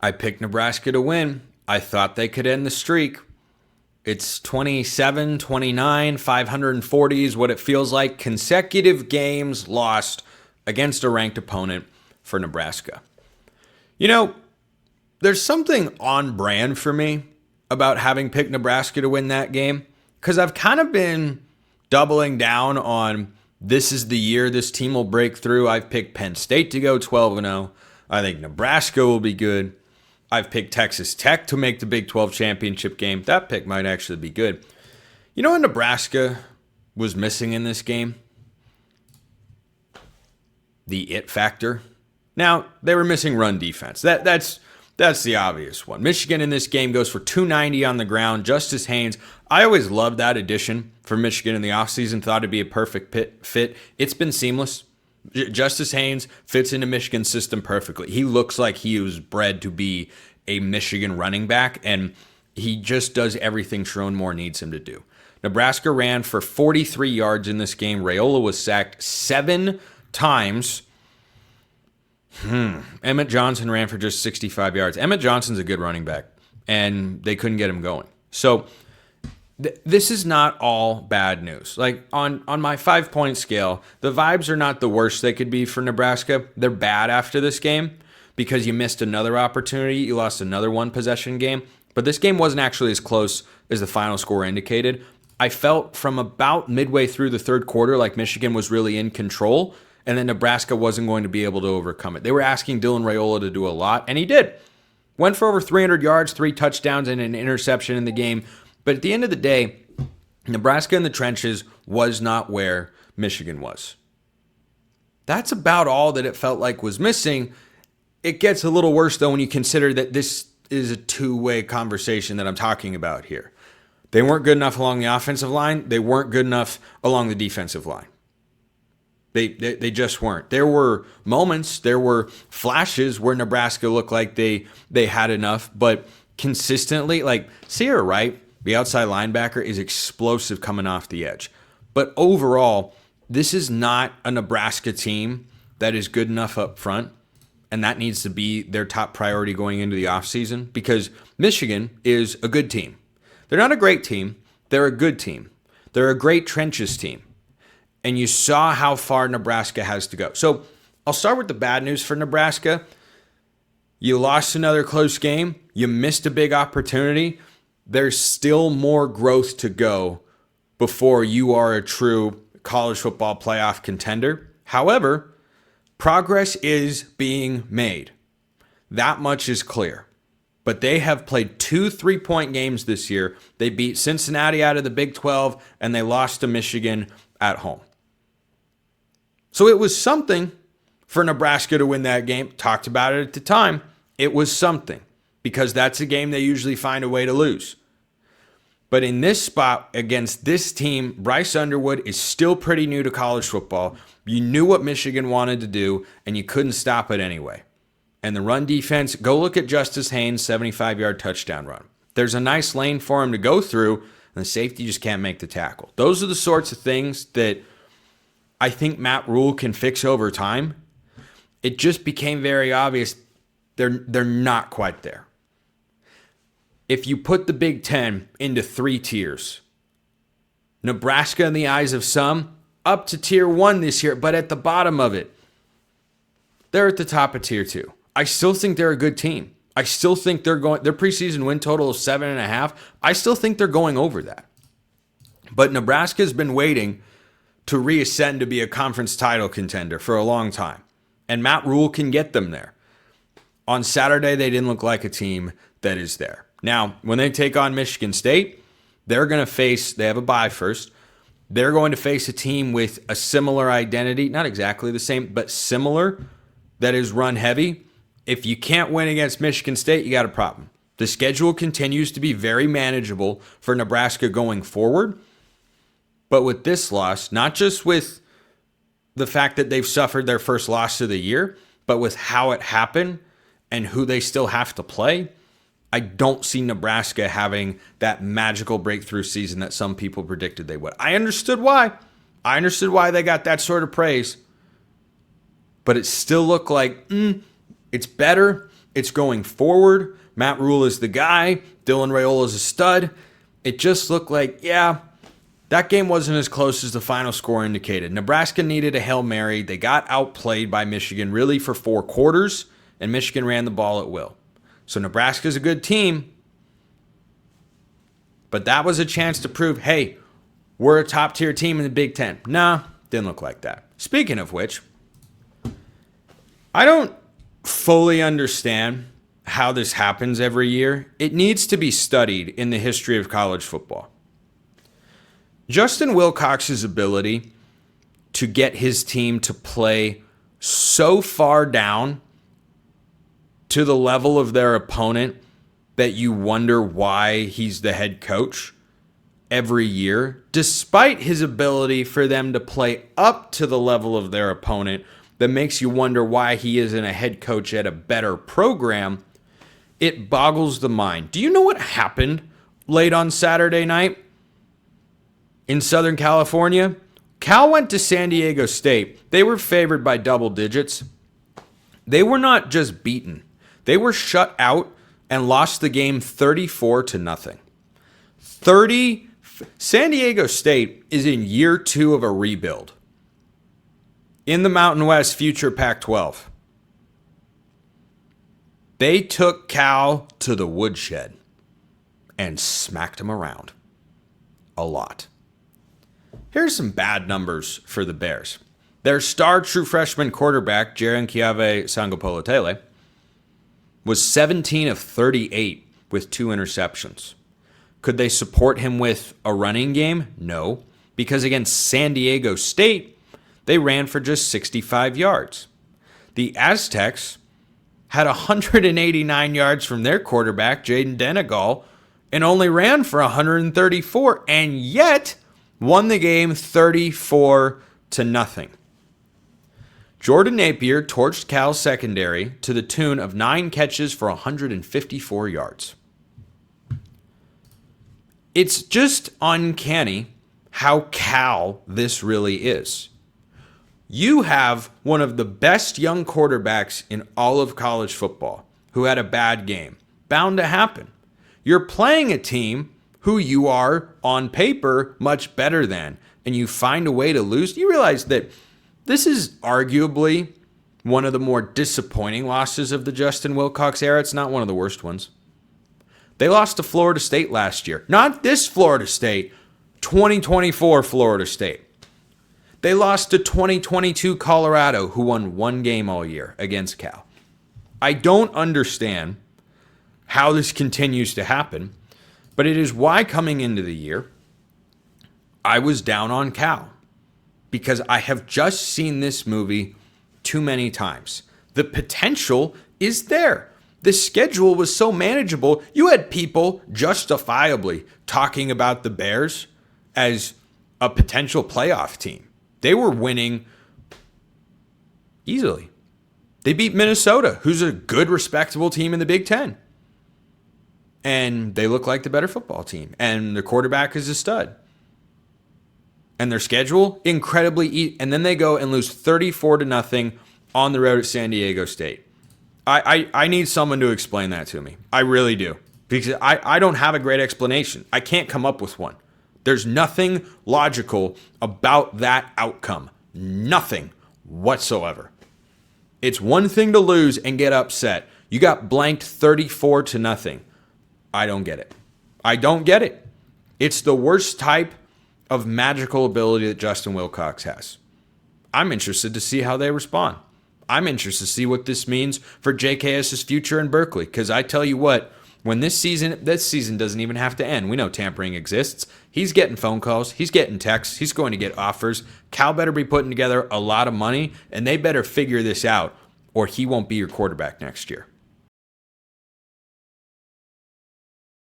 I picked Nebraska to win. I thought they could end the streak. It's 27, 29, 540 is what it feels like. Consecutive games lost against a ranked opponent for Nebraska. You know, there's something on brand for me about having picked Nebraska to win that game, because I've kind of been doubling down on this is the year this team will break through. I've picked Penn State to go 12-0. I think Nebraska will be good. I've picked Texas Tech to make the Big 12 championship game. That pick might actually be good. You know what Nebraska was missing in this game? The it factor. Now, they were missing run defense. That's the obvious one. Michigan in this game goes for 290 on the ground. Justice Haynes, I always loved that addition for Michigan in the offseason. Thought it'd be a perfect fit. It's been seamless. Justice Haynes fits into Michigan's system perfectly. He looks like he was bred to be a Michigan running back, and he just does everything Sharon Moore needs him to do. Nebraska ran for 43 yards in this game. Raiola was sacked 7 times. Emmett Johnson ran for just 65 yards. Emmett Johnson's a good running back, and they couldn't get him going. So this is not all bad news. Like on my 5-point scale, the vibes are not the worst they could be for Nebraska. They're bad after this game because you missed another opportunity. You lost another one-possession game. But this game wasn't actually as close as the final score indicated. I felt from about midway through the third quarter like Michigan was really in control, and then Nebraska wasn't going to be able to overcome it. They were asking Dylan Raiola to do a lot, and he did. Went for over 300 yards, 3 touchdowns, and an interception in the game. But at the end of the day, Nebraska in the trenches was not where Michigan was. That's about all that it felt like was missing. It gets a little worse, though, when you consider that this is a two-way conversation that I'm talking about here. They weren't good enough along the offensive line. They weren't good enough along the defensive line. They just weren't. There were moments, there were flashes where Nebraska looked like they had enough, but consistently, like Sierra Wright, the outside linebacker, is explosive coming off the edge. But overall, this is not a Nebraska team that is good enough up front, and that needs to be their top priority going into the offseason, because Michigan is a good team. They're not a great team. They're a good team. They're a great trenches team. And you saw how far Nebraska has to go. So I'll start with the bad news for Nebraska. You lost another close game. You missed a big opportunity. There's still more growth to go before you are a true college football playoff contender. However, progress is being made. That much is clear. But they have played 2 3-point games this year. They beat Cincinnati out of the Big 12, and they lost to Michigan at home. So it was something for Nebraska to win that game. Talked about it at the time. It was something, because that's a game they usually find a way to lose. But in this spot against this team, Bryce Underwood is still pretty new to college football. You knew what Michigan wanted to do, and you couldn't stop it anyway. And the run defense, go look at Justice Haynes' 75-yard touchdown run. There's a nice lane for him to go through, and the safety just can't make the tackle. Those are the sorts of things that I think Matt Rhule can fix over time. It just became very obvious they're not quite there. If you put the Big Ten into 3 tiers, Nebraska in the eyes of some, up to tier 1 this year, but at the bottom of it, they're at the top of tier 2. I still think they're a good team. I still think their preseason win total of 7.5. I still think they're going over that. But Nebraska's been waiting to reascend to be a conference title contender for a long time. And Matt Rhule can get them there. On Saturday, they didn't look like a team that is there. Now, when they take on Michigan State, they have a bye first. They're going to face a team with a similar identity, not exactly the same, but similar, that is run heavy. If you can't win against Michigan State, you got a problem. The schedule continues to be very manageable for Nebraska going forward. But with this loss, not just with the fact that they've suffered their first loss of the year, but with how it happened and who they still have to play, I don't see Nebraska having that magical breakthrough season that some people predicted they would. I understood why. I understood why they got that sort of praise. But it still looked like, it's better. It's going forward. Matt Rhule is the guy. Dylan Raiola is a stud. It just looked like, yeah, that game wasn't as close as the final score indicated. Nebraska needed a Hail Mary. They got outplayed by Michigan really for 4 quarters, and Michigan ran the ball at will. So Nebraska's a good team, but that was a chance to prove, hey, we're a top-tier team in the Big Ten. Nah, didn't look like that. Speaking of which, I don't fully understand how this happens every year. It needs to be studied in the history of college football. Justin Wilcox's ability to get his team to play so far down to the level of their opponent that you wonder why he's the head coach every year, despite his ability for them to play up to the level of their opponent that makes you wonder why he isn't a head coach at a better program, it boggles the mind. Do you know what happened late on Saturday night in Southern California? Cal went to San Diego State. They were favored by double digits. They were not just beaten. They were shut out and lost the game 34-0. San Diego State is in year 2 of a rebuild in the Mountain West future Pac-12. They took Cal to the woodshed and smacked him around a lot. Here's some bad numbers for the Bears. Their star true freshman quarterback, Jaren Kiave Sangopolotele, was 17 of 38 with 2 interceptions. Could they support him with a running game? No, because against San Diego State, they ran for just 65 yards. The Aztecs had 189 yards from their quarterback, Jaden Denegal, and only ran for 134, and yet won the game 34-0. Jordan Napier torched Cal's secondary to the tune of 9 catches for 154 yards. It's just uncanny how Cal this really is. You have one of the best young quarterbacks in all of college football who had a bad game. Bound to happen. You're playing a team who you are, on paper, much better than, and you find a way to lose. You realize that this is arguably one of the more disappointing losses of the Justin Wilcox era. It's not one of the worst ones. They lost to Florida State last year. Not this Florida State, 2024 Florida State. They lost to 2022 Colorado, who won 1 game all year against Cal. I don't understand how this continues to happen, but it is why coming into the year, I was down on Cal. Because I have just seen this movie too many times. The potential is there. The schedule was so manageable. You had people justifiably talking about the Bears as a potential playoff team. They were winning easily. They beat Minnesota, who's a good, respectable team in the Big Ten. And they look like the better football team. And the quarterback is a stud. And their schedule, incredibly easy. And then they go and lose 34-0 on the road at San Diego State. I need someone to explain that to me. I really do. Because I don't have a great explanation. I can't come up with one. There's nothing logical about that outcome. Nothing whatsoever. It's one thing to lose and get upset. You got blanked 34-0. I don't get it. I don't get it. It's the worst type of magical ability that Justin Wilcox has. I'm interested to see how they respond. I'm interested to see what this means for JKS's future in Berkeley. Because I tell you what, when this season doesn't even have to end. We know tampering exists. He's getting phone calls. He's getting texts. He's going to get offers. Cal better be putting together a lot of money, and they better figure this out, or he won't be your quarterback next year.